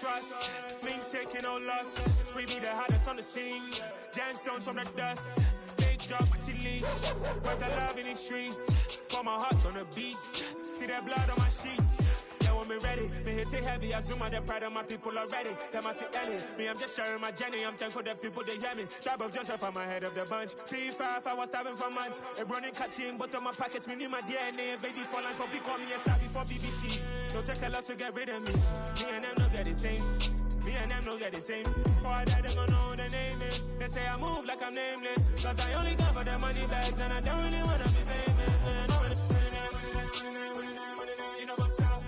trust. Mean taking no loss. We be the hottest on the scene. Gemstones from the dust. Big job, but she leaves. Where's the love in the streets? Pour my heart on the beat. See that blood on my sheets. Yeah, when me ready, me hit it heavy. I zoom out the pride of my people already. Them I see Ellie. Me, I'm just sharing my journey. I'm thankful that people they hear me. Tribe of Joseph, I'm ahead of the bunch. P5, I was starving for months. A running cut in, but on my pockets, me need my DNA. Baby for lunch, but we call me a star before BBC. Don't take a lot to get rid of me. Me and them don't get the same. Me and them don't get the same. Or I die, they gon' know who the name is. They say I move like I'm nameless. Cause I only got for the money bags. And I don't really wanna be famous. You know what's up.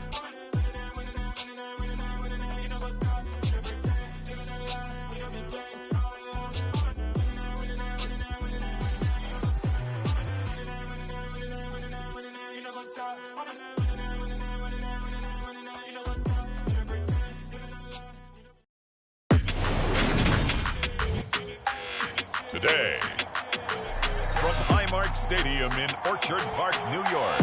You know what's up. You don't pretend. Living a lie. You don't be gay. You know what's up. Today, from Highmark Stadium in Orchard Park, New York,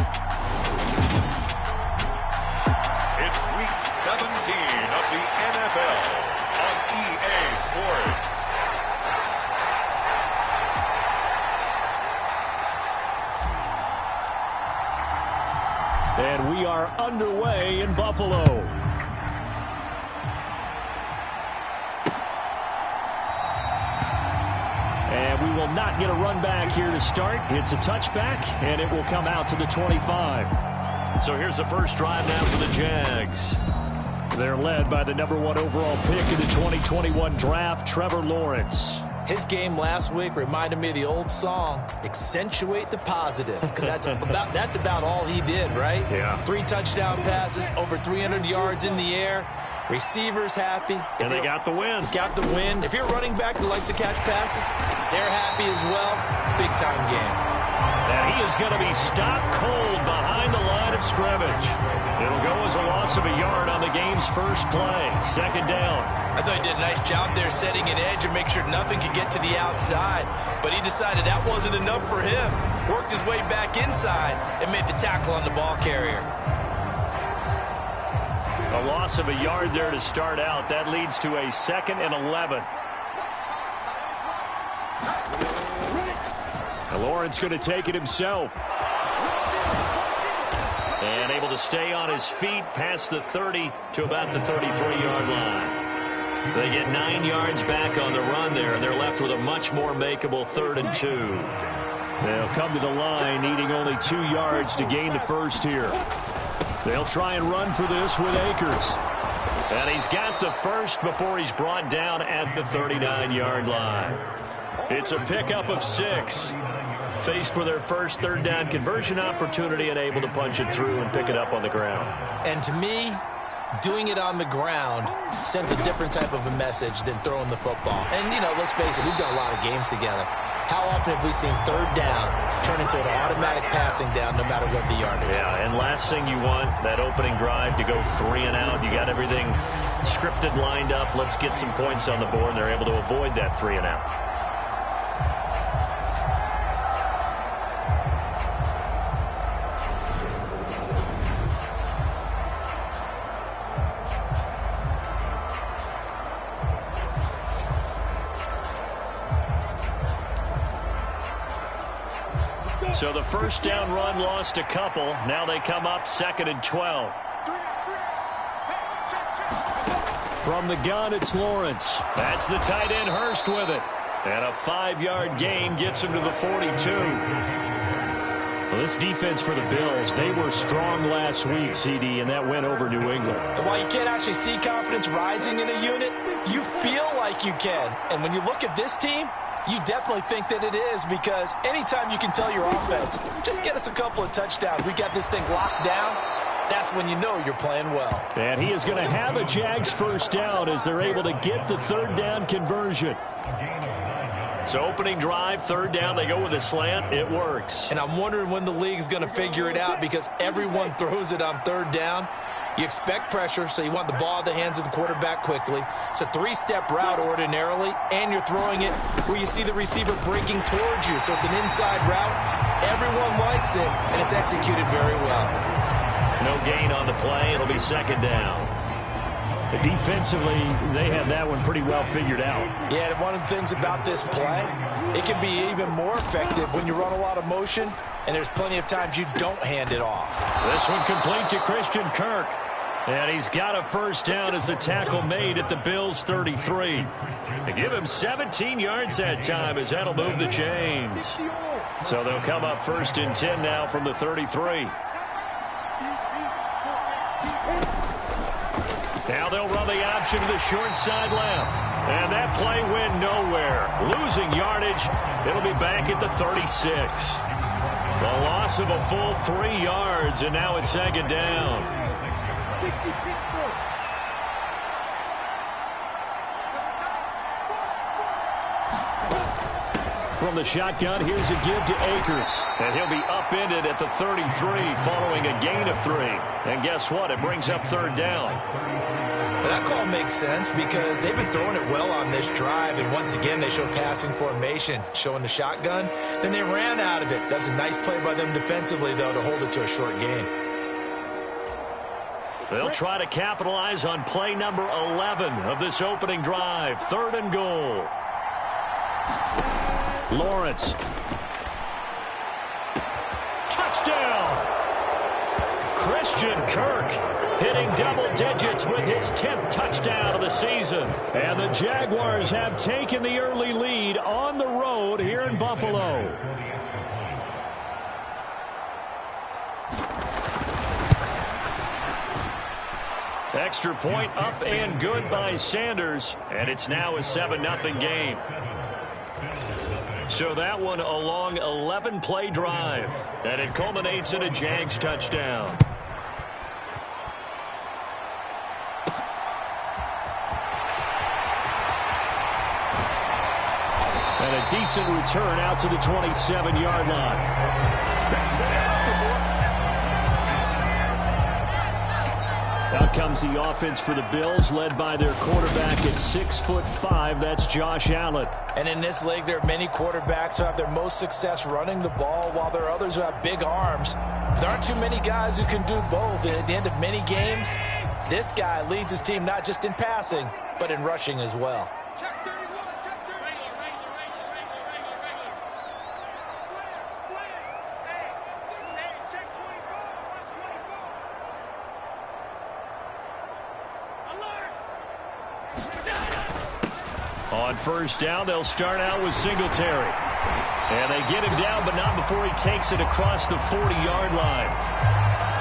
it's Week 17 of the NFL on EA Sports. And we are underway in Buffalo. And we will not get a run back here to start. It's a touchback, and it will come out to the 25. So here's the first drive now for the Jags. They're led by the #1 overall pick in the 2021 draft, Trevor Lawrence. His game last week reminded me of the old song, Accentuate the Positive, because that's about all he did, right? Yeah. 3 touchdown passes, over 300 yards in the air. Receivers happy. And they got the win. Got the win. If you're a running back that likes to catch passes, they're happy as well. Big-time game. And he is going to be stopped cold behind the line of scrimmage. It'll go as a loss of a yard on the game's first play. Second down. I thought he did a nice job there setting an edge and make sure nothing could get to the outside. But he decided that wasn't enough for him. Worked his way back inside and made the tackle on the ball carrier. A loss of a yard there to start out. That leads to a 2nd and 11. And Lawrence going to take it himself. And able to stay on his feet past the 30 to about the 33-yard line. They get 9 yards back on the run there, and they're left with a much more makeable 3rd and 2. They'll come to the line needing only 2 yards to gain the first here. They'll try and run for this with Akers. And he's got the first before he's brought down at the 39-yard line. It's a pickup of 6. Faced with their first 3rd down conversion opportunity and able to punch it through and pick it up on the ground. And to me, doing it on the ground sends a different type of a message than throwing the football. And, you know, let's face it, we've done a lot of games together. How often have we seen 3rd down turn into an automatic passing down no matter what the yardage? Yeah, and last thing you want, that opening drive to go 3 and out. You got everything scripted, lined up. Let's get some points on the board, and they're able to avoid that 3 and out. So the first down run lost a couple. Now they come up 2nd and 12. From the gun, it's Lawrence. That's the tight end Hurst with it. And a 5-yard gain gets him to the 42. Well, this defense for the Bills, they were strong last week, CD, and that went over New England. While you can't actually see confidence rising in a unit, you feel like you can. And when you look at this team, you definitely think that it is, because anytime you can tell your offense, just get us a couple of touchdowns, we got this thing locked down, that's when you know you're playing well. And he is going to have a Jags first down as they're able to get the 3rd down conversion. So opening drive, 3rd down, they go with a slant. It works. And I'm wondering when the league's going to figure it out, because everyone throws it on 3rd down. You expect pressure, so you want the ball in the hands of the quarterback quickly. It's a 3-step route ordinarily, and you're throwing it where you see the receiver breaking towards you. So it's an inside route. Everyone likes it, and it's executed very well. No gain on the play. It'll be 2nd down. Defensively, they had that one pretty well figured out. Yeah, and one of the things about this play, it can be even more effective when you run a lot of motion, and there's plenty of times you don't hand it off. This one complete to Christian Kirk. And he's got a first down as the tackle made at the Bills' 33. They give him 17 yards that time as that'll move the chains. So they'll come up 1st and 10 now from the 33. Now they'll run the option to the short side left. And that play went nowhere. Losing yardage. It'll be back at the 36. A loss of a full 3 yards, and now it's 2nd down. From the shotgun, here's a give to Akers. And he'll be upended at the 33 following a gain of 3. And guess what? It brings up 3rd down. Well, that call makes sense because they've been throwing it well on this drive. And once again, they show passing formation, showing the shotgun. Then they ran out of it. That was a nice play by them defensively, though, to hold it to a short gain. They'll try to capitalize on play number 11 of this opening drive. 3rd and goal. Lawrence. Touchdown! Christian Kirk hitting double digits with his 10th touchdown of the season. And the Jaguars have taken the early lead on the road here in Buffalo. Extra point up and good by Sanders. And it's now a 7-0 game. So that one a long 11-play drive. And it culminates in a Jags touchdown. And a decent return out to the 27-yard line. Out comes the offense for the Bills, led by their quarterback at 6'5". That's Josh Allen. And in this league, there are many quarterbacks who have their most success running the ball, while there are others who have big arms. There aren't too many guys who can do both. And at the end of many games, this guy leads his team not just in passing, but in rushing as well. On 1st down, they'll start out with Singletary. And they get him down, but not before he takes it across the 40-yard line.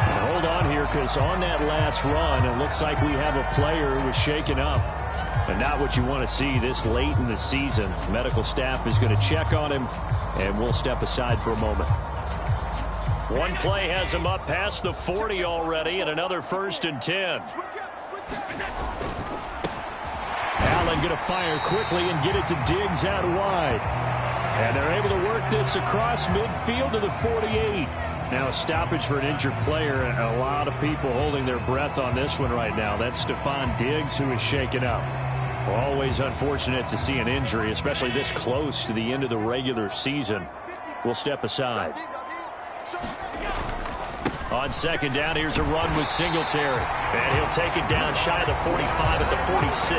And hold on here, because on that last run, it looks like we have a player who was shaken up. And not what you want to see this late in the season. Medical staff is going to check on him, and we'll step aside for a moment. One play has him up past the 40 already, and another 1st and 10. Allen going to fire quickly and get it to Diggs out wide. And they're able to work this across midfield to the 48. Now a stoppage for an injured player, and a lot of people holding their breath on this one right now. That's Stephon Diggs, who is shaken up. Always unfortunate to see an injury, especially this close to the end of the regular season. We'll step aside. On 2nd down, here's a run with Singletary. And he'll take it down shy of the 45 at the 46.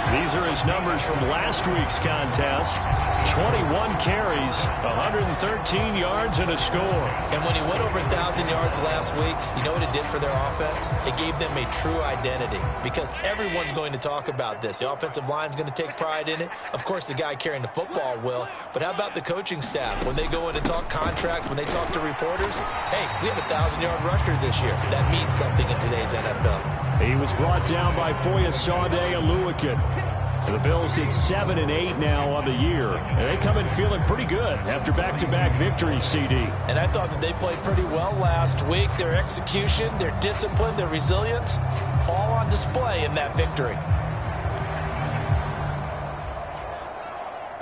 These are his numbers from last week's contest. 21 carries, 113 yards, and a score. And when he went over 1,000 yards last week, you know what it did for their offense? It gave them a true identity, because everyone's going to talk about this. The offensive line's going to take pride in it. Of course, the guy carrying the football will. But how about the coaching staff? When they go in and talk contracts, when they talk to reporters, hey, we have a 1,000-yard rusher this year. That means something in today's NFL. He was brought down by Foyesade Oluwakin. The Bills at 7-8 now on the year. And they come in feeling pretty good after back-to-back victories, CD. And I thought that they played pretty well last week. Their execution, their discipline, their resilience, all on display in that victory.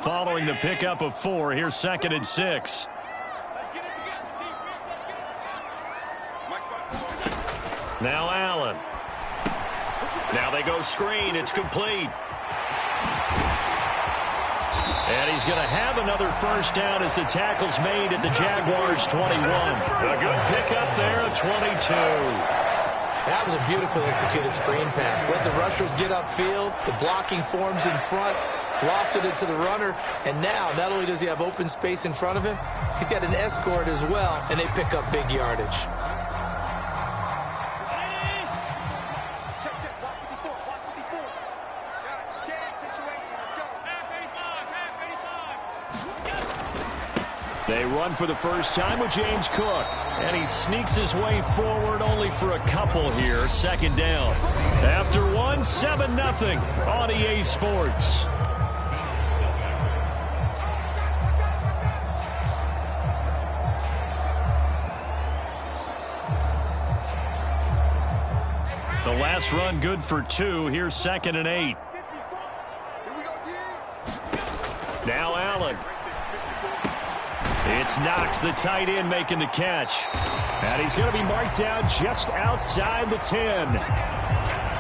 Following the pickup of 4, here's 2nd and 6. Now Allen. Now they go screen. It's complete. And he's going to have another 1st down as the tackle's made at the Jaguars' 21. A good pickup there, 22. That was a beautifully executed screen pass. Let the rushers get upfield. The blocking forms in front. Lofted it to the runner. And now, not only does he have open space in front of him, he's got an escort as well, and they pick up big yardage. They run for the first time with James Cook. And he sneaks his way forward only for a couple here. Second down. After one, 7-0 on EA Sports. The last run good for 2. Here's 2nd and 8. Now Allen. It's Knox, the tight end, making the catch. And he's going to be marked down just outside the 10.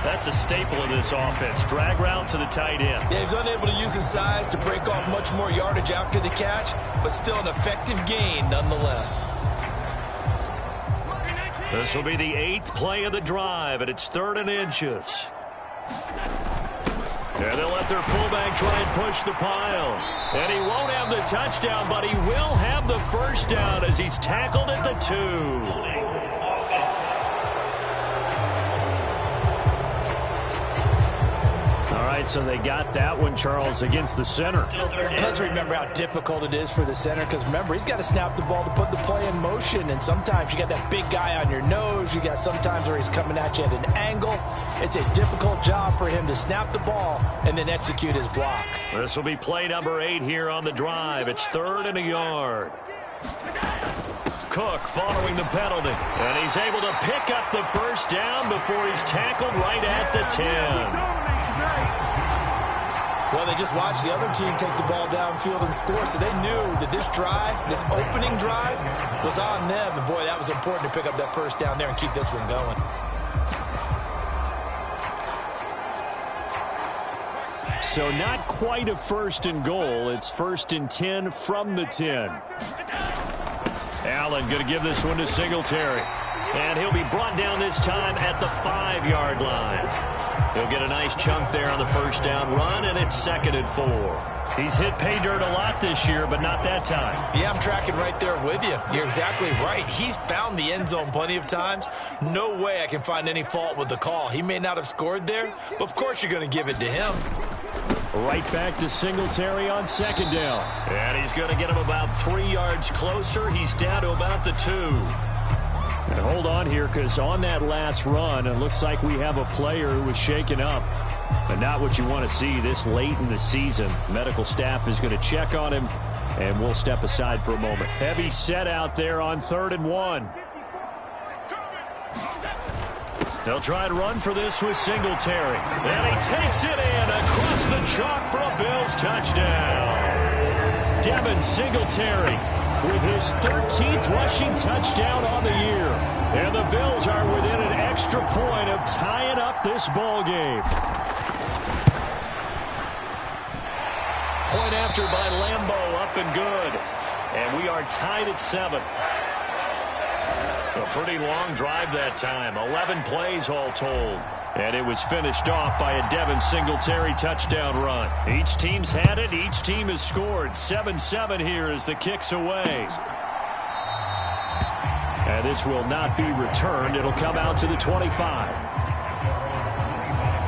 That's a staple of this offense. Drag route to the tight end. Yeah, he's unable to use his size to break off much more yardage after the catch, but still an effective gain nonetheless. This will be the 8th play of the drive, and it's 3rd and inches. And they'll let their fullback try and push the pile. And he won't have the touchdown, but he will have the first down as he's tackled at the 2. All right, so they got that one, Charles, against the center. And let's remember how difficult it is for the center, because remember, he's got to snap the ball to put the play in motion, and sometimes you got that big guy on your nose. You got sometimes where he's coming at you at an angle. It's a difficult job for him to snap the ball and then execute his block. This will be play number 8 here on the drive. It's 3rd and a yard. Cook following the penalty, and he's able to pick up the first down before he's tackled right at the 10. Well, they just watched the other team take the ball downfield and score, so they knew that this drive, this opening drive, was on them. And, boy, that was important to pick up that first down there and keep this one going. So not quite a 1st and goal. It's 1st and 10 from the 10. Allen going to give this one to Singletary. And he'll be brought down this time at the 5-yard line. He'll get a nice chunk there on the first down run, and it's 2nd and 4. He's hit pay dirt a lot this year, but not that time. Yeah, I'm tracking right there with you. You're exactly right. He's found the end zone plenty of times. No way I can find any fault with the call. He may not have scored there, but of course you're going to give it to him. Right back to Singletary on 2nd down. And he's going to get him about 3 yards closer. He's down to about the 2. And hold on here, because on that last run, it looks like we have a player who was shaken up. And not what you want to see this late in the season. Medical staff is going to check on him, and we'll step aside for a moment. Heavy set out there on 3rd and 1. They'll try and run for this with Singletary. And he takes it in across the chalk for a Bills touchdown. Devin Singletary with his 13th rushing touchdown on the year. And the Bills are within an extra point of tying up this ball game. Point after by Lambeau, up and good. And we are tied at 7. A pretty long drive that time. 11 plays all told. And it was finished off by a Devin Singletary touchdown run. Each team's had it. Each team has scored. 7-7 here as the kick's away. And this will not be returned. It'll come out to the 25.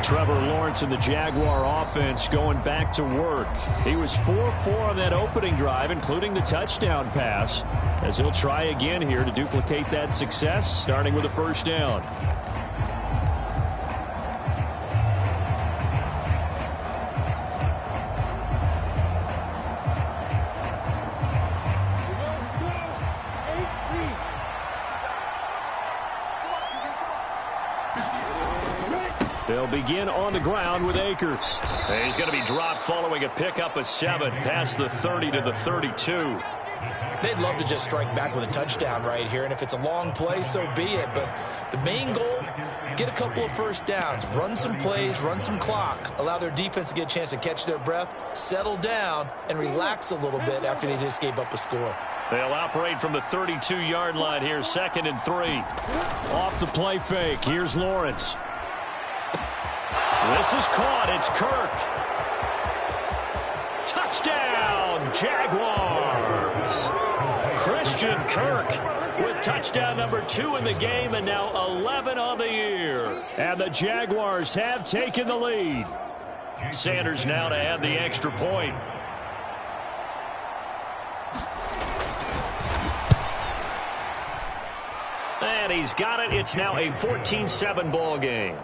Trevor Lawrence and the Jaguar offense going back to work. He was 4-4 on that opening drive, including the touchdown pass, as he'll try again here to duplicate that success, starting with a first down. They'll begin on the ground with Akers. And he's going to be dropped following a pickup of 7 past the 30 to the 32. They'd love to just strike back with a touchdown right here, and if it's a long play, so be it. But the main goal, get a couple of first downs, run some plays, run some clock, allow their defense to get a chance to catch their breath, settle down, and relax a little bit after they just gave up a score. They'll operate from the 32-yard line here, 2nd and 3. Off the play fake. Here's Lawrence. This is caught. It's Kirk. Touchdown, Jaguars. Christian Kirk with touchdown number 2 in the game, and now 11 on the year. And the Jaguars have taken the lead. Sanders now to add the extra point. And he's got it. It's now a 14-7 ball game.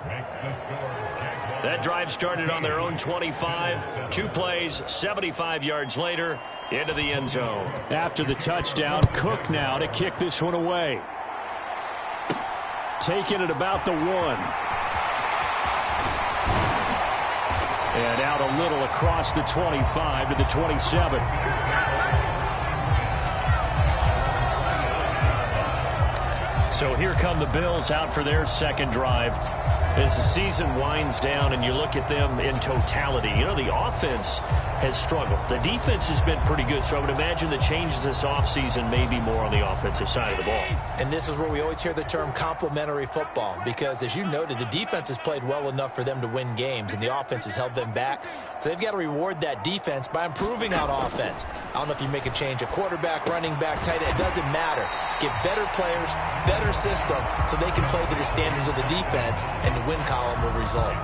That drive started on their own 25. 2 plays, 75 yards later, into the end zone. After the touchdown, Cook now to kick this one away. Taking it about the 1. And out a little across the 25 to the 27. So here come the Bills out for their second drive. As the season winds down and you look at them in totality, you know, the offense has struggled. The defense has been pretty good, so I would imagine the changes this offseason may be more on the offensive side of the ball. And this is where we always hear the term complementary football, because as you noted, the defense has played well enough for them to win games, and the offense has held them back. So they've got to reward that defense by improving on offense. I don't know if you make a change, a quarterback, running back, tight end, it doesn't matter. Get better players, better system, so they can play to the standards of the defense, and the win column will result.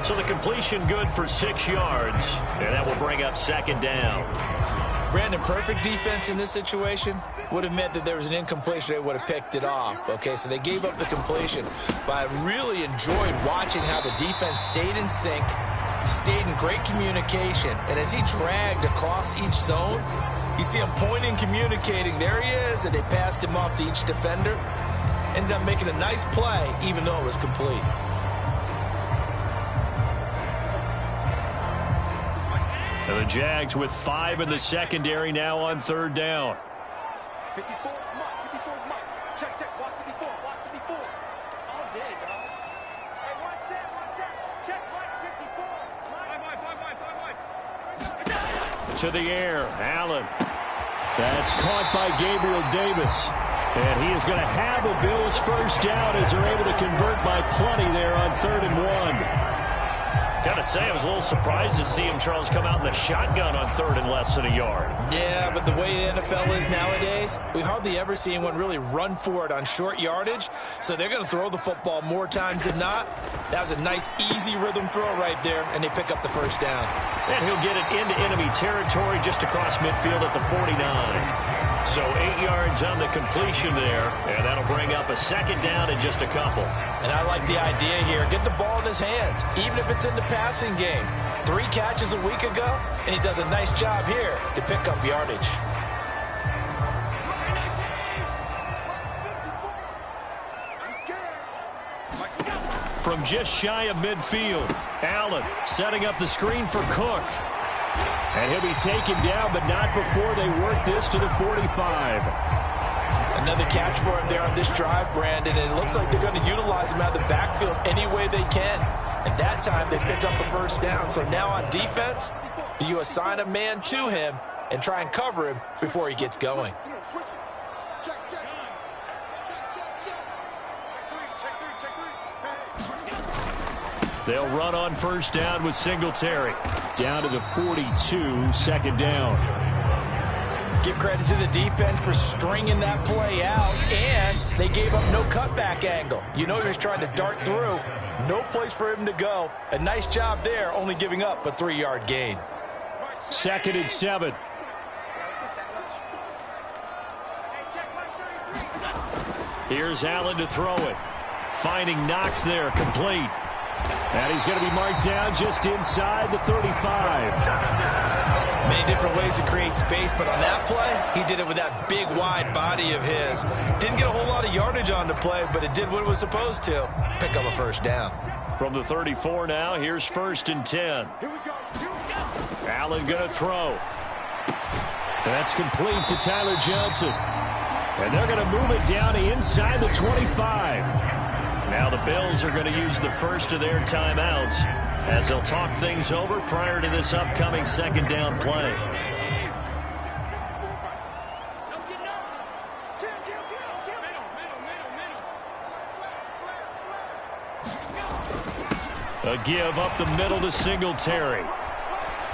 So the completion good for 6 yards, and that will bring up 2nd down. Brandon, perfect defense in this situation would have meant that there was an incompletion. They would have picked it off. Okay, so they gave up the completion. But I really enjoyed watching how the defense stayed in sync, stayed in great communication. And as he dragged across each zone, you see him pointing, communicating. There he is, and they passed him off to each defender. Ended up making a nice play, even though it was complete. And the Jags with 5 in the secondary now on 3rd down. 54, Mike, 54, Mike. Check, watch 54, watch 54. All day, dog. Hey, one set. Check, Mike, 54. Mike. To the air, Allen. That's caught by Gabriel Davis. And he is going to have the Bills' first down as they're able to convert by plenty there on 3rd and 1. Got to say, I was a little surprised to see him, Charles, come out in the shotgun on 3rd and less than a yard. Yeah, but the way the NFL is nowadays, we hardly ever see anyone really run for it on short yardage. So they're going to throw the football more times than not. That was a nice, easy rhythm throw right there, and they pick up the first down. And he'll get it into enemy territory just across midfield at the 49. So 8 yards on the completion there, and that'll bring up a 2nd down in just a couple. And I like the idea here. Get the ball in his hands, even if it's in the passing game. 3 catches a week ago, and he does a nice job here to pick up yardage. From just shy of midfield, Allen setting up the screen for Cook. And he'll be taken down, but not before they work this to the 45. Another catch for him there on this drive, Brandon, and it looks like they're going to utilize him out of the backfield any way they can. And that time they pick up a first down. So now on defense, do you assign a man to him and try and cover him before he gets going? They'll run on first down with Singletary. Down to the 42, 2nd down. Give credit to the defense for stringing that play out, and they gave up no cutback angle. You know he was trying to dart through. No place for him to go. A nice job there, only giving up a 3-yard gain. 2nd and 7. Here's Allen to throw it. Finding Knox there, complete. And he's going to be marked down just inside the 35. Many different ways to create space, but on that play, he did it with that big, wide body of his. Didn't get a whole lot of yardage on the play, but it did what it was supposed to. Pick up a first down. From the 34 now, here's 1st and 10. Allen going to throw. That's complete to Tyler Johnson. And they're going to move it down to inside the 25. Now the Bills are going to use the first of their timeouts as they'll talk things over prior to this upcoming 2nd down play. A give up the middle to Singletary.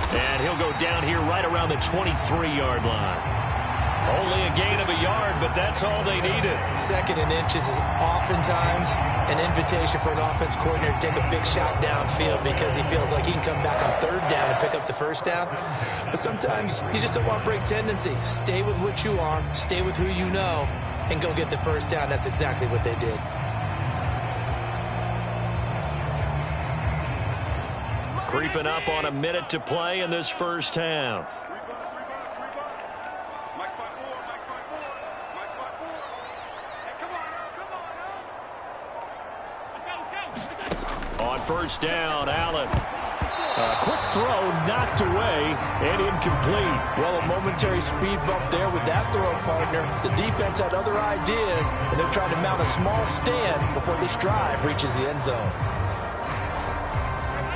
And he'll go down here right around the 23-yard line. Only a gain of a yard, but that's all they needed. 2nd and inches is oftentimes an invitation for an offense coordinator to take a big shot downfield because he feels like he can come back on 3rd down and pick up the 1st down. But sometimes you just don't want to break tendency. Stay with what you are, stay with who you know, and go get the 1st down. That's exactly what they did. Creeping up on a minute to play in this first half. On 1st down, Allen. A quick throw knocked away and incomplete. Well, a momentary speed bump there with that throw partner. The defense had other ideas, and they're trying to mount a small stand before this drive reaches the end zone.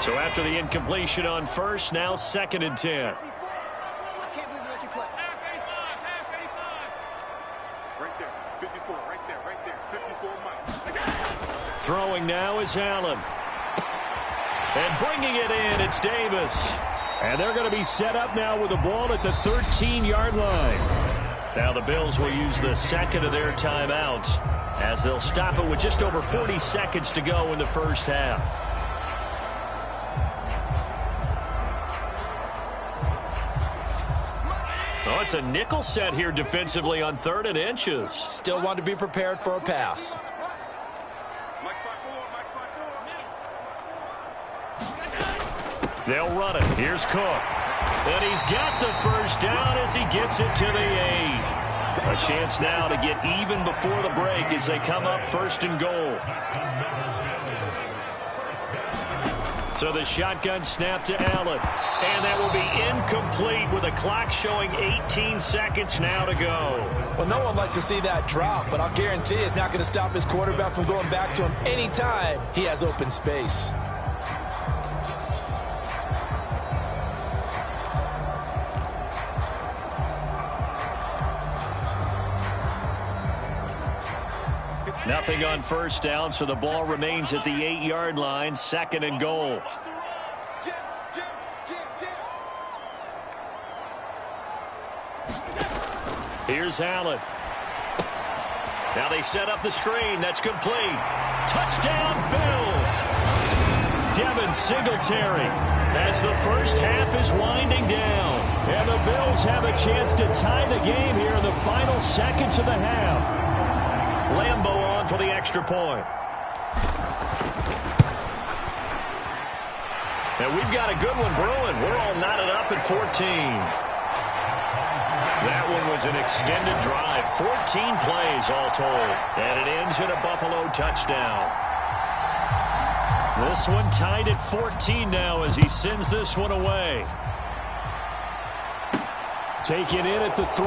So after the incompletion on 1st, now 2nd and 10. I can't believe they let you play. Right there, 54, right there, 54 Mike. Throwing now is Allen. And bringing it in, it's Davis. And they're going to be set up now with the ball at the 13-yard line. Now the Bills will use the 2nd of their timeouts as they'll stop it with just over 40 seconds to go in the first half. Oh, it's a nickel set here defensively on 3rd and inches. Still want to be prepared for a pass. They'll run it. Here's Cook. And he's got the 1st down as he gets it to the 8. A chance now to get even before the break as they come up 1st and goal. So the shotgun snap to Allen. And that will be incomplete with a clock showing 18 seconds now to go. Well, no one likes to see that drop, but I'll guarantee it's not going to stop his quarterback from going back to him anytime he has open space. Nothing on 1st down, so the ball remains at the 8-yard line, 2nd and goal. Here's Allen. Now they set up the screen. That's complete. Touchdown, Bills. Devin Singletary as the first half is winding down. And the Bills have a chance to tie the game here in the final seconds of the half. Lambeau on for the extra point. And we've got a good one brewing. We're all knotted up at 14. That one was an extended drive. 14 plays all told. And it ends in a Buffalo touchdown. This one tied at 14 now as he sends this one away. Taken in at the 3.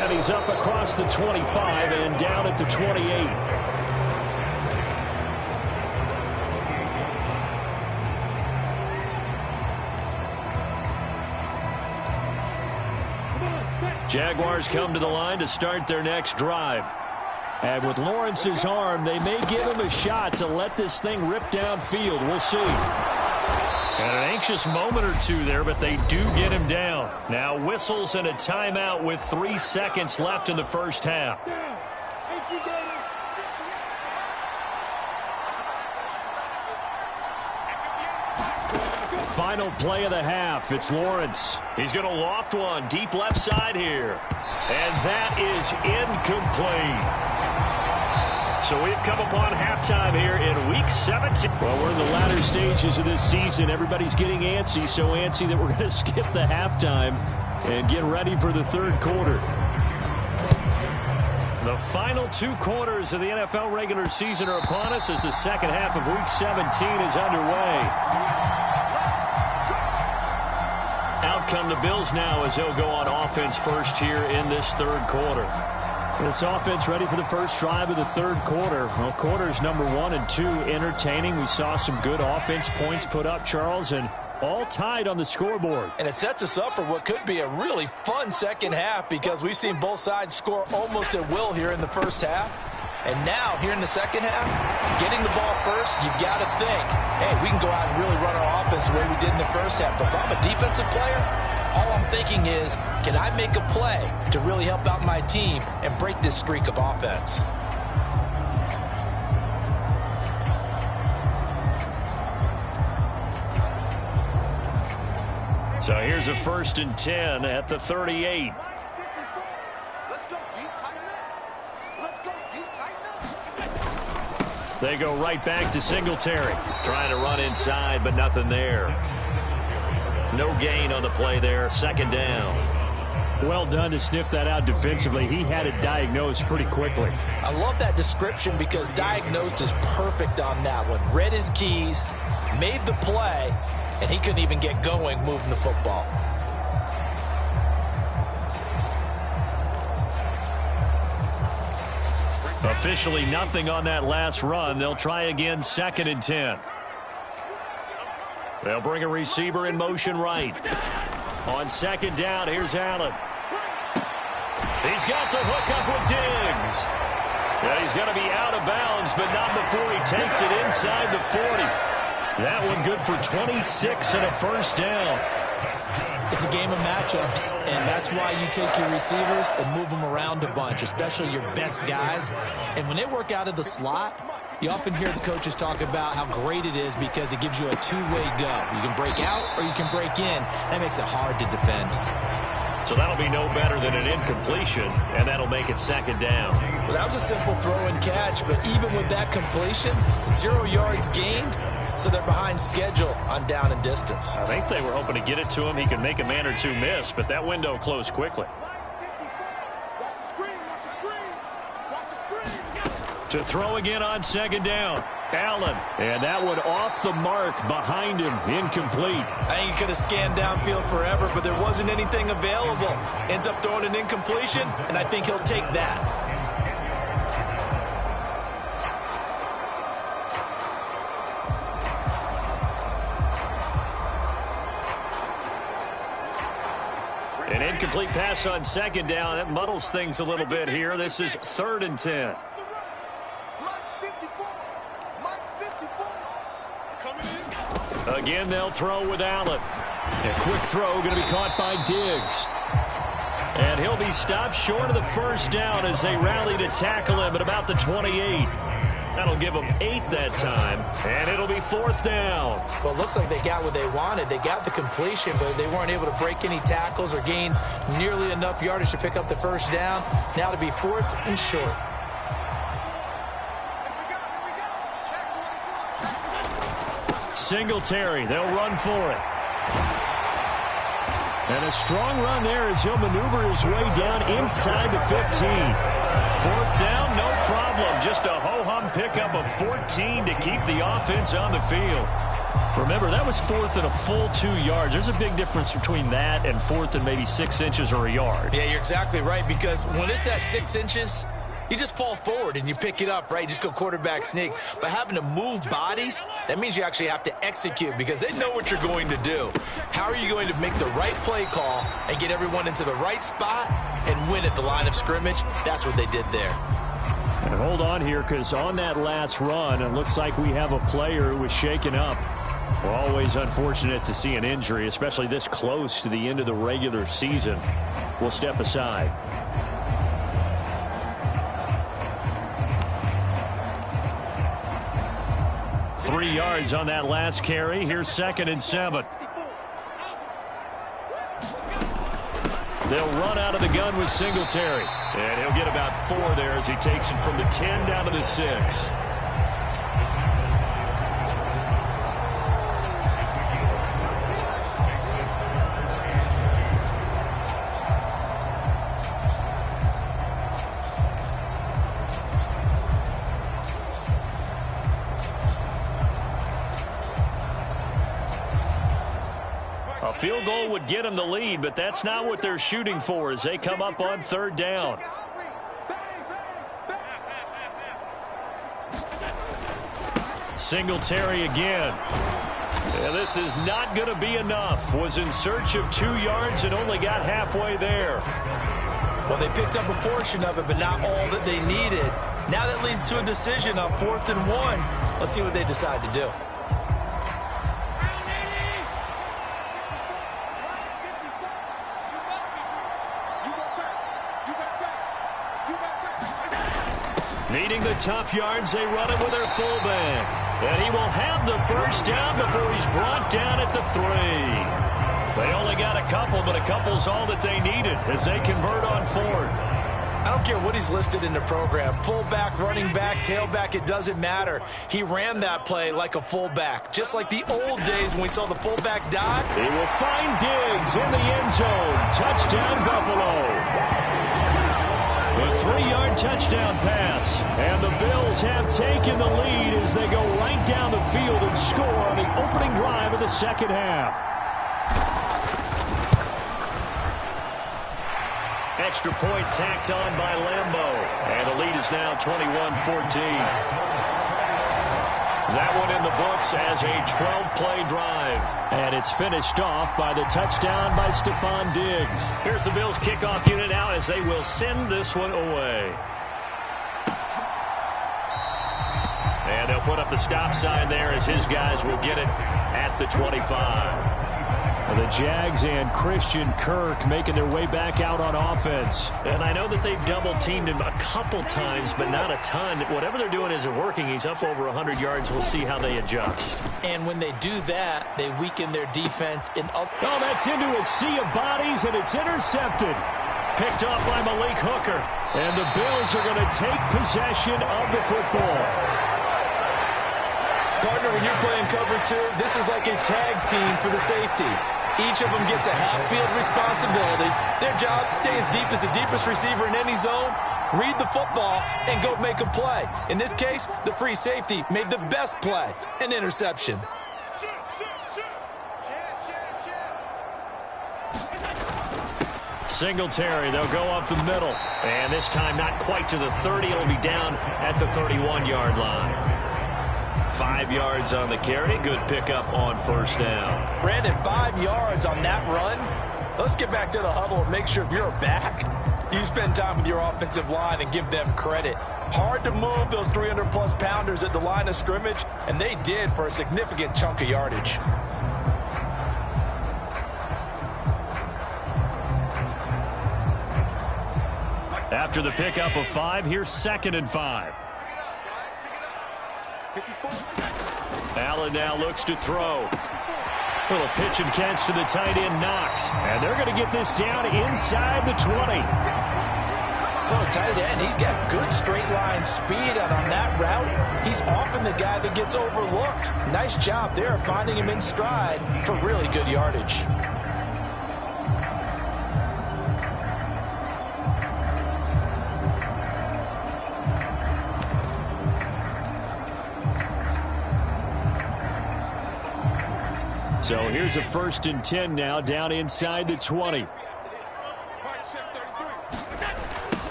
And he's up across the 25 and down at the 28. Jaguars come to the line to start their next drive. And with Lawrence's arm, they may give him a shot to let this thing rip downfield. We'll see. And an anxious moment or two there, but they do get him down. Now whistles and a timeout with 3 seconds left in the first half. Final play of the half. It's Lawrence. He's going to loft one deep left side here. And that is incomplete. So we've come upon halftime here in Week 17. Well, we're in the latter stages of this season. Everybody's getting antsy, so antsy that we're going to skip the halftime and get ready for the third quarter. The final 2 quarters of the NFL regular season are upon us as the second half of Week 17 is underway. Out come the Bills now as they'll go on offense first here in this third quarter. This offense ready for the first drive of the third quarter. Well, quarters number 1 and 2 entertaining. We saw some good offense points put up, Charles, and all tied on the scoreboard. And it sets us up for what could be a really fun second half because we've seen both sides score almost at will here in the first half. And now, here in the second half, getting the ball first, you've got to think, hey, we can go out and really run our offense the way we did in the first half. But if I'm a defensive player, all I'm thinking is, can I make a play to really help out my team and break this streak of offense? So here's a 1st and 10 at the 38. Let's go, D, tighten up. Let's go, D, tighten up. They go right back to Singletary. Trying to run inside, but nothing there. No gain on the play there. 2nd down. Well done to sniff that out defensively. He had it diagnosed pretty quickly. I love that description because diagnosed is perfect on that one. Read his keys, made the play, and he couldn't even get going moving the football. Officially nothing on that last run. They'll try again 2nd and 10. They'll bring a receiver in motion right. On 2nd down, here's Allen. He's got the hook up with Diggs. Yeah, he's going to be out of bounds, but not before he takes it inside the 40. That one good for 26 and a 1st down. It's a game of matchups, and that's why you take your receivers and move them around a bunch, especially your best guys. And when they work out of the slot, you often hear the coaches talk about how great it is because it gives you a two-way go. You can break out or you can break in. That makes it hard to defend. So that'll be no better than an incompletion, and that'll make it 2nd down. Well, that was a simple throw and catch, but even with that completion, 0 yards gained, so they're behind schedule on down and distance. I think they were hoping to get it to him. He could make a man or two miss, but that window closed quickly. Watch the screen, watch the screen, watch the screen. To throw again on 2nd down. Allen. And that one off the mark behind him. Incomplete. I think he could have scanned downfield forever, but there wasn't anything available. Ends up throwing an incompletion, and I think he'll take that. An incomplete pass on 2nd down. That muddles things a little bit here. This is 3rd and 10. Again, they'll throw with Allen. A quick throw going to be caught by Diggs. And he'll be stopped short of the 1st down as they rally to tackle him at about the 28. That'll give them 8 that time, and it'll be 4th down. Well, it looks like they got what they wanted. They got the completion, but they weren't able to break any tackles or gain nearly enough yardage to pick up the 1st down. Now to be 4th and short. Singletary, they'll run for it. And a strong run there as he'll maneuver his way down inside the 15. 4th down, no problem. Just a ho-hum pickup of 14 to keep the offense on the field. Remember, that was 4th and a full 2 yards. There's a big difference between that and 4th and maybe 6 inches or a yard. Yeah, you're exactly right, because when it's that 6 inches, you just fall forward and you pick it up, right? You just go quarterback sneak. But having to move bodies, that means you actually have to execute because they know what you're going to do. How are you going to make the right play call and get everyone into the right spot and win at the line of scrimmage? That's what they did there. And hold on here, because on that last run, it looks like we have a player who was shaken up. We're always unfortunate to see an injury, especially this close to the end of the regular season. We'll step aside. Three yards on that last carry. Here's 2nd and 7. They'll run out of the gun with Singletary. And he'll get about 4 there as he takes it from the 10 down to the 6. A field goal would get them the lead, but that's not what they're shooting for as they come up on 3rd down. Singletary again. Yeah, this is not going to be enough. Was in search of 2 yards and only got halfway there. Well, they picked up a portion of it, but not all that they needed. Now that leads to a decision on 4th and 1. Let's see what they decide to do. Needing the tough yards, they run it with their fullback. And he will have the first down before he's brought down at the 3. They only got a couple, but a couple's all that they needed as they convert on 4th. I don't care what he's listed in the program. Fullback, running back, tailback, it doesn't matter. He ran that play like a fullback, just like the old days when we saw the fullback dive. He will find Diggs in the end zone. Touchdown, Buffalo. A 3-yard touchdown pass. And the Bills have taken the lead as they go right down the field and score on the opening drive of the second half. Extra point tacked on by Lambeau. And the lead is now 21-14. That one in the books as a 12-play drive. And it's finished off by the touchdown by Stephon Diggs. Here's the Bills kickoff unit now as they will send this one away. And they'll put up the stop sign there as his guys will get it at the 25. The Jags and Christian Kirk making their way back out on offense. And I know that they've double-teamed him a couple times, but not a ton. Whatever they're doing isn't working. He's up over 100 yards. We'll see how they adjust. And when they do that, they weaken their defense. Oh, that's into a sea of bodies, and it's intercepted. Picked off by Malik Hooker. And the Bills are going to take possession of the football. Partner, when you're playing cover 2, this is like a tag team for the safeties. Each of them gets a half-field responsibility. Their job, stay as deep as the deepest receiver in any zone, read the football, and go make a play. In this case, the free safety made the best play, an interception. Singletary, they'll go up the middle. And this time not quite to the 30. It'll be down at the 31-yard line. 5 yards on the carry. Good pickup on first down. Brandon, 5 yards on that run. Let's get back to the huddle and make sure if you're a back, you spend time with your offensive line and give them credit. Hard to move those 300-plus pounders at the line of scrimmage, and they did for a significant chunk of yardage. After the pickup of 5, here's 2nd and 5. Allen now looks to throw. Little pitch and catch to the tight end, Knox. And they're going to get this down inside the 20. For a tight end, he's got good straight line speed, and on that route, he's often the guy that gets overlooked. Nice job there finding him in stride for really good yardage. So here's a 1st and 10 now down inside the 20.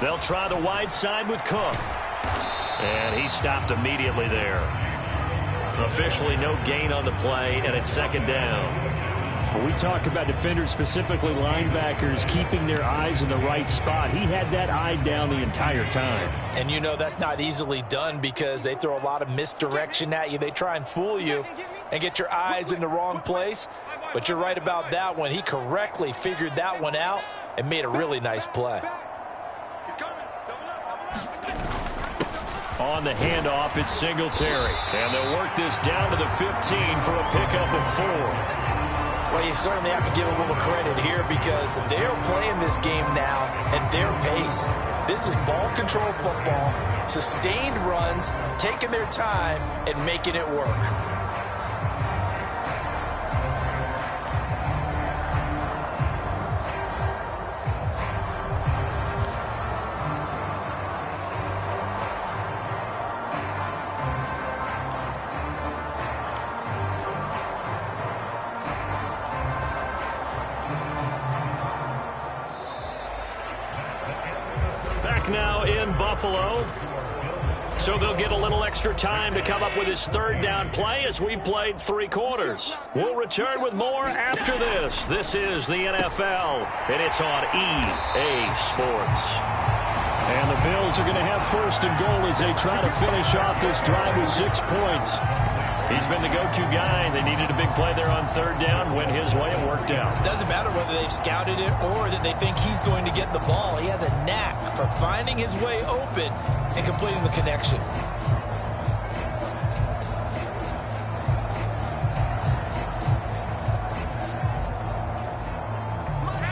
They'll try the wide side with Cook. And he stopped immediately there. Officially no gain on the play, and it's 2nd down. When we talk about defenders, specifically linebackers, keeping their eyes in the right spot, he had that eye down the entire time. And you know that's not easily done because they throw a lot of misdirection at you. They try and fool you and get your eyes in the wrong place. But you're right about that one. He correctly figured that one out and made a really nice play. On the handoff, it's Singletary. And they'll work this down to the 15 for a pickup of 4. Well, you certainly have to give a little credit here because they're playing this game now at their pace. This is ball control football, sustained runs, taking their time and making it work. So they'll get a little extra time to come up with his third down play as we've played 3 quarters. We'll return with more after this. This is the NFL, and it's on EA Sports. And the Bills are going to have first and goal as they try to finish off this drive with 6 points. He's been the go-to guy. They needed a big play there on third down. Went his way. It worked out. Doesn't matter whether they've scouted it or that they think he's going to get the ball. He has a knack for finding his way open and completing the connection.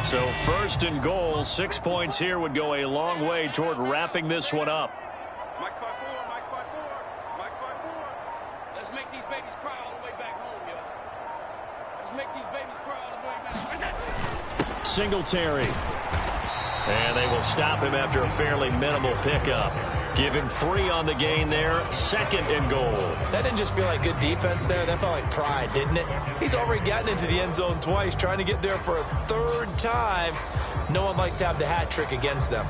So first and goal, 6 points here would go a long way toward wrapping this one up. Mike's 5-4, Mike's 5-4, Mike's 5-4. Let's make these babies cry all the way back home, yo. Let's make these babies cry all the way back. Singletary. And they will stop him after a fairly minimal pickup. Give him 3 on the gain there. Second and goal. That didn't just feel like good defense there. That felt like pride, didn't it? He's already gotten into the end zone twice, trying to get there for a 3rd time. No one likes to have the hat trick against them.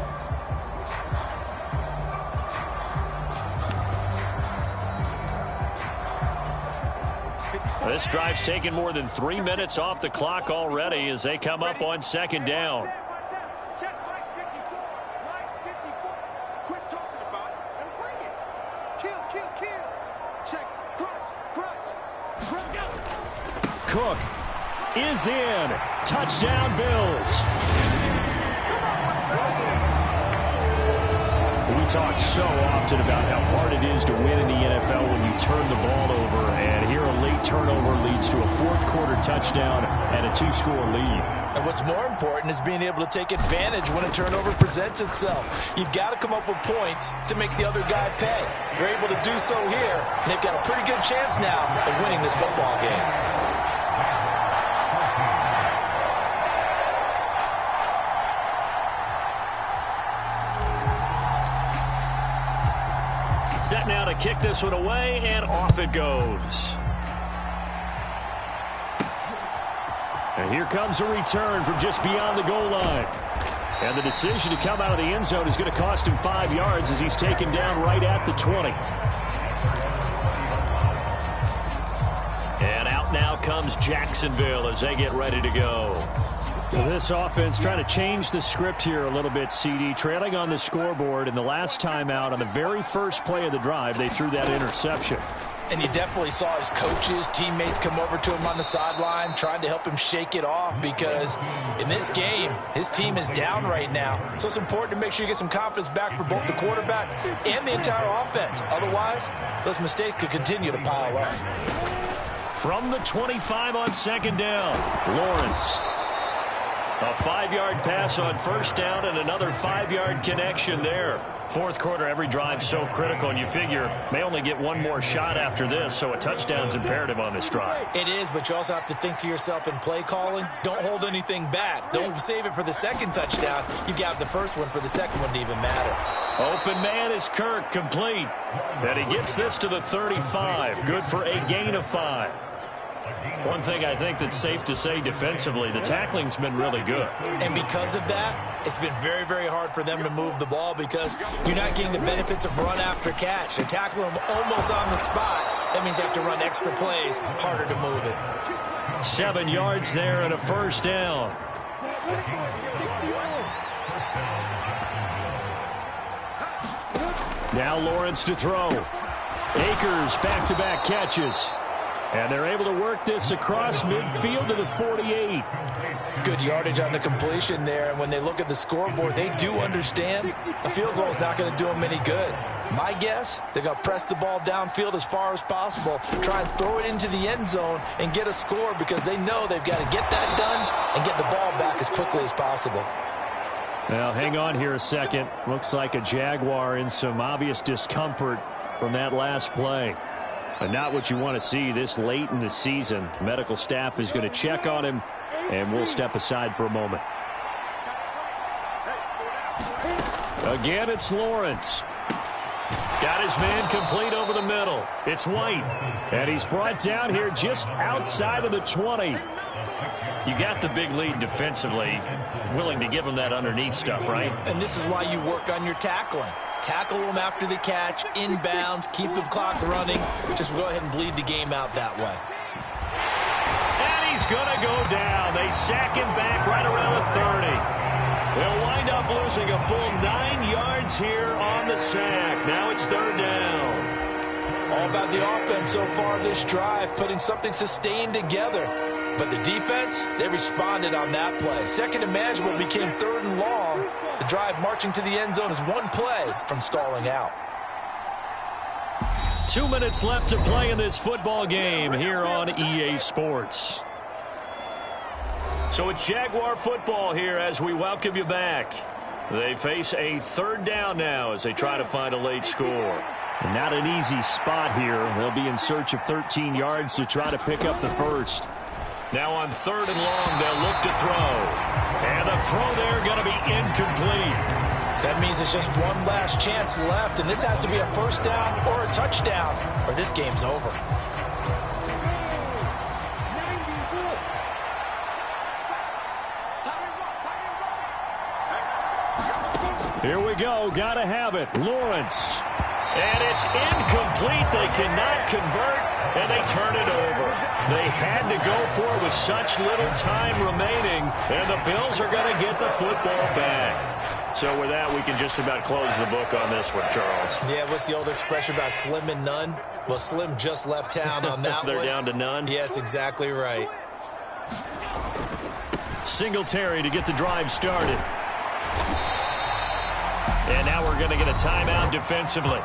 This drive's taken more than 3 minutes off the clock already as they come up on second down. Check Mike 54, Mike 54. Quit talking about it and bring it. Kill, kill, kill. Check, crunch. Cook is in. Touchdown, Bills. We talk so often about how hard it is to win in the NFL when you turn the ball over, and here a late turnover leads to a 4th quarter touchdown and a 2-score lead. And what's more important is being able to take advantage when a turnover presents itself. You've got to come up with points to make the other guy pay. They're able to do so here, and they've got a pretty good chance now of winning this football game. Set now to kick this one away, and off it goes. And here comes a return from just beyond the goal line. And the decision to come out of the end zone is going to cost him 5 yards as he's taken down right at the 20. And out now comes Jacksonville as they get ready to go. Well, this offense trying to change the script here a little bit, CD. Trailing on the scoreboard, and the last time out on the very first play of the drive, they threw that interception. And you definitely saw his coaches, teammates come over to him on the sideline, trying to help him shake it off, because in this game, his team is down right now. So it's important to make sure you get some confidence back for both the quarterback and the entire offense. Otherwise, those mistakes could continue to pile up. From the 25 on second down, Lawrence. A 5-yard pass on first down and another 5-yard connection there. 4th quarter, every drive so critical, and you figure may only get one more shot after this, so a touchdown's imperative on this drive. It is, but you also have to think to yourself in play calling, don't hold anything back. Don't save it for the second touchdown. You've got the first one for the second one to even matter. Open man is Kirk, complete. And he gets this to the 35. Good for a gain of 5. One thing I think that's safe to say defensively, the tackling's been really good. And because of that, it's been very, very hard for them to move the ball because you're not getting the benefits of run after catch. They're tackling them almost on the spot. That means you have to run extra plays, harder to move it. 7 yards there and a first down. Now Lawrence to throw. Akers back-to-back catches. And they're able to work this across midfield to the 48. Good yardage on the completion there. And when they look at the scoreboard, they do understand a field goal is not going to do them any good. My guess, they're going to press the ball downfield as far as possible, try and throw it into the end zone and get a score because they know they've got to get that done and get the ball back as quickly as possible. Now, hang on here a second. Looks like a Jaguar in some obvious discomfort from that last play. But not what you want to see this late in the season. Medical staff is going to check on him, and we'll step aside for a moment. Again, it's Lawrence. Got his man complete over the middle. It's White. And he's brought down here just outside of the 20. You got the big lead defensively, willing to give him that underneath stuff, right? And this is why you work on your tackling. Tackle them after the catch, inbounds, keep the clock running. Just go ahead and bleed the game out that way. And he's going to go down. They sack him back right around the 30. They'll wind up losing a full 9 yards here on the sack. Now it's third down. All about the offense so far this drive, putting something sustained together. But the defense, they responded on that play. Second and manageable became third and long. The drive marching to the end zone is one play from stalling out. 2 minutes left to play in this football game here on EA Sports. So it's Jaguar football here as we welcome you back. They face a third down now as they try to find a late score. And not an easy spot here. They'll be in search of 13 yards to try to pick up the first. Now on third and long, they'll look to throw. And the throw there going to be incomplete. That means it's just one last chance left, and this has to be a first down or a touchdown, or this game's over. Here we go. Gotta have it. Lawrence. And it's incomplete. They cannot convert, and they turn it over. They had to go for it with such little time remaining, and the Bills are going to get the football back. So with that, we can just about close the book on this one, Charles. Yeah, what's the old expression about slim and none? Well, Slim just left town on that They're one. down to none? Yes, exactly right. Singletary to get the drive started. And now we're going to get a timeout defensively.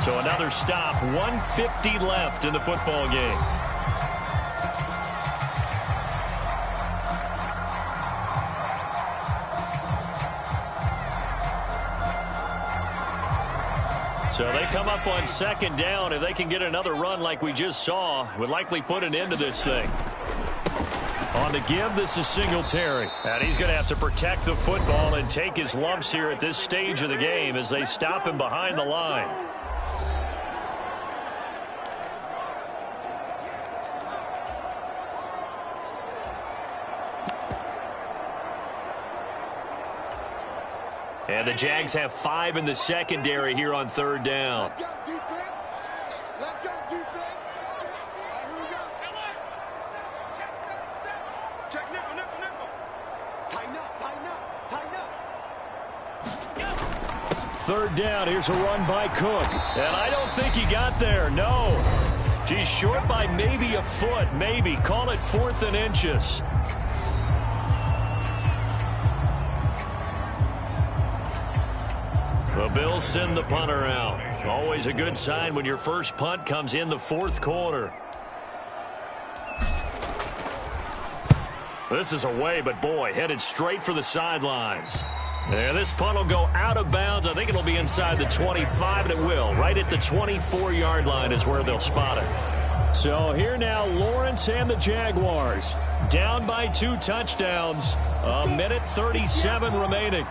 So another stop, 1:50 left in the football game. So they come up on second down. If they can get another run like we just saw, it would likely put an end to this thing. On the give, this is Singletary. And he's going to have to protect the football and take his lumps here at this stage of the game as they stop him behind the line. And the Jags have 5 in the secondary here on third down. Let's go, defense. Let's go, defense. All right, here we go. Check nickel, nickel, nickel. Tighten up, tighten up, tighten up. Third down. Here's a run by Cook. And I don't think he got there, no. He's short by maybe a foot, maybe. Call it 4th and inches. The Bills send the punter out. Always a good sign when your first punt comes in the fourth quarter. This is away, but boy, headed straight for the sidelines. And this punt will go out of bounds. I think it'll be inside the 25, and it will. Right at the 24-yard line is where they'll spot it. So here now, Lawrence and the Jaguars. Down by 2 touchdowns. A minute 37 remaining.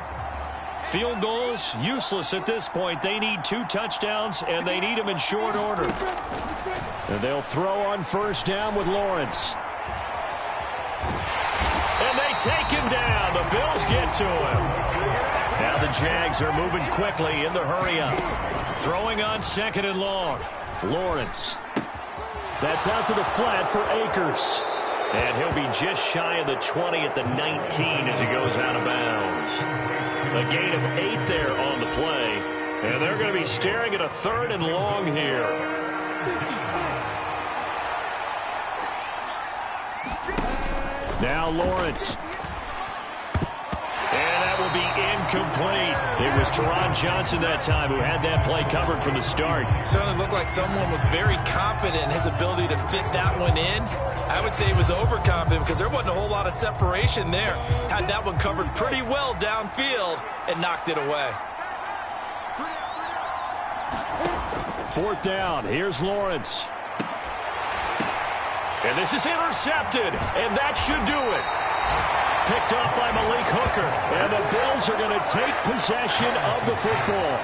Field goals, useless at this point. They need 2 touchdowns, and they need them in short order. And they'll throw on first down with Lawrence. And they take him down. The Bills get to him. Now the Jags are moving quickly in the hurry-up. Throwing on second and long. Lawrence. That's out to the flat for Akers. And he'll be just shy of the 20 at the 19 as he goes out of bounds. A gain of 8 there on the play. And they're going to be staring at a third and long here. Now Lawrence. And that will be incomplete. It was Teron Johnson that time who had that play covered from the start. Certainly looked like someone was very confident in his ability to fit that one in. I would say he was overconfident because there wasn't a whole lot of separation there. Had that one covered pretty well downfield and knocked it away. Fourth down. Here's Lawrence. And this is intercepted, and that should do it. Picked off by Malik Hooker. And the Bills are going to take possession of the football.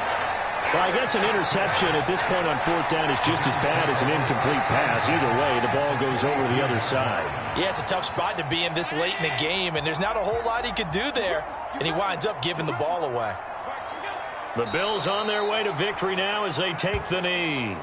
Well, I guess an interception at this point on fourth down is just as bad as an incomplete pass. Either way, the ball goes over the other side. Yeah, it's a tough spot to be in this late in the game, and there's not a whole lot he could do there, and he winds up giving the ball away. The Bills on their way to victory now as they take the knee.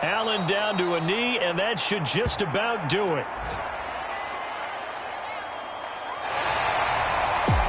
Allen down to a knee, and that should just about do it.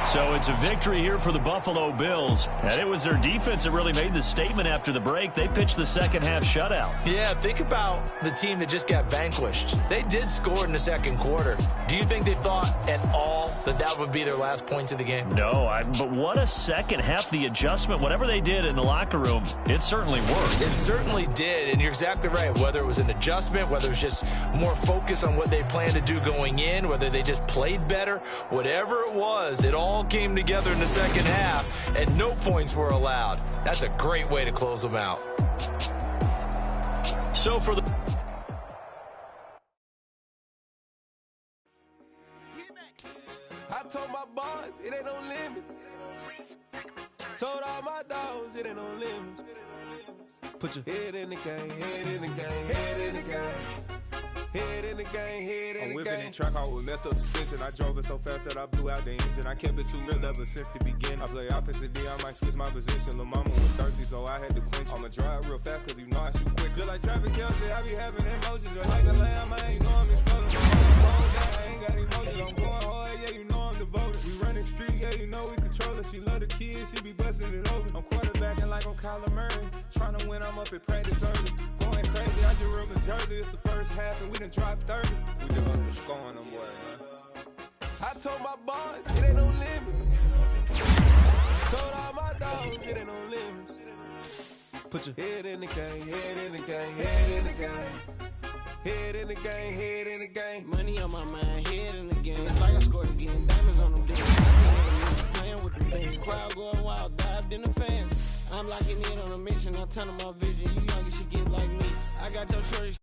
So it's a victory here for the Buffalo Bills. And it was their defense that really made the statement after the break. They pitched the second half shutout. Yeah, think about the team that just got vanquished. They did score in the second quarter. Do you think they thought at all that that would be their last points of the game? No, but what a second half. The adjustment, whatever they did in the locker room, it certainly worked. It certainly did, and you're exactly right. Whether it was an adjustment, whether it was just more focus on what they planned to do going in, whether they just played better, whatever it was, it all came together in the second half, and no points were allowed. That's a great way to close them out. So for the... I told my boys, it ain't no limit. Told all my dogs, it ain't no limit. Put your head in the game, head in the game, head in the game. Head in the game, head in the game. I'm whipping in track, I was messed up suspension. I drove it so fast that I blew out the engine. I kept it too real ever since the beginning. I play offensive D, I might switch my position. Lil' mama was thirsty, so I had to quench. I'ma drive real fast, cause you know I shoot quick. Just like Travis Kelce, I be having emotions. Just like the lamb, I ain't know I'm exploding. I ain't got emotions, I'm going hard, yeah, you know I'm devoted. We running streets, yeah, you know we control it. She love the kids, she be busting it open. I'm quarterbacking like I'm Kyler Murray. Trying to win, I'm up at practice early. Going crazy, I just real Jersey. It's the first half, and we done dropped 30. We just up to scoring them, boy, man. I told my boys, it ain't no limit. Told all my dogs, it ain't no limit. Put your head in the game, head in the game, head in the game. Head in the game, head in the game. Money on my mind, head in the game. It's like I scored again, diamonds on them days. Playing with the band. Crowd going wild, dived in the fans. I'm locking in on a mission, I'm turning my vision. You youngin' should get like me. I got your shorty.